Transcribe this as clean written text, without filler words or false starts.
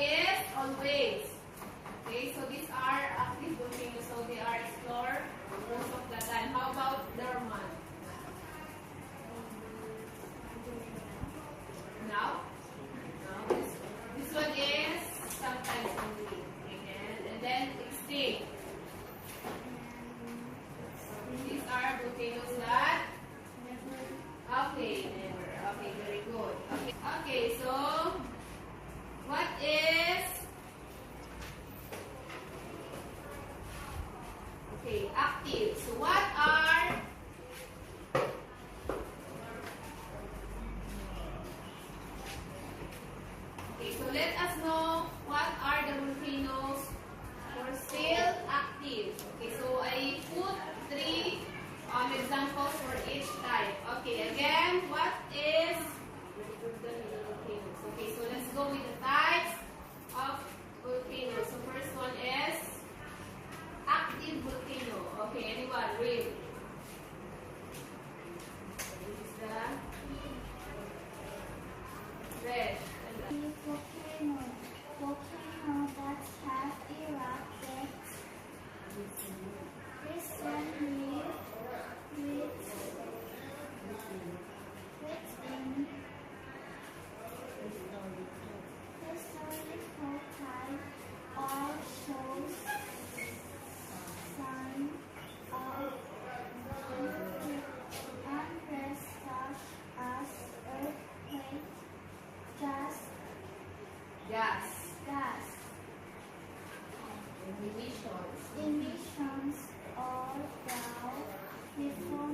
is always. Okay, so these are active volcanoes, so they are explored most of the time. How about dormant? Now? No. This one is sometimes only. Okay, and then extinct. These are volcanoes that? Okay, never. Okay, very good. Okay, so what is active? So what are so let us know what are the volcanoes who are still active. Okay, so I put 3 examples for each type. Okay, again, what is volcanoes? Okay, so let's go with the types of volcanoes. So first one is active volcano. Okay, anyone read? This is the red. Volcano that has erupted recently within historical time all shows signs of unrest such as earthquake, gas emissions or drought before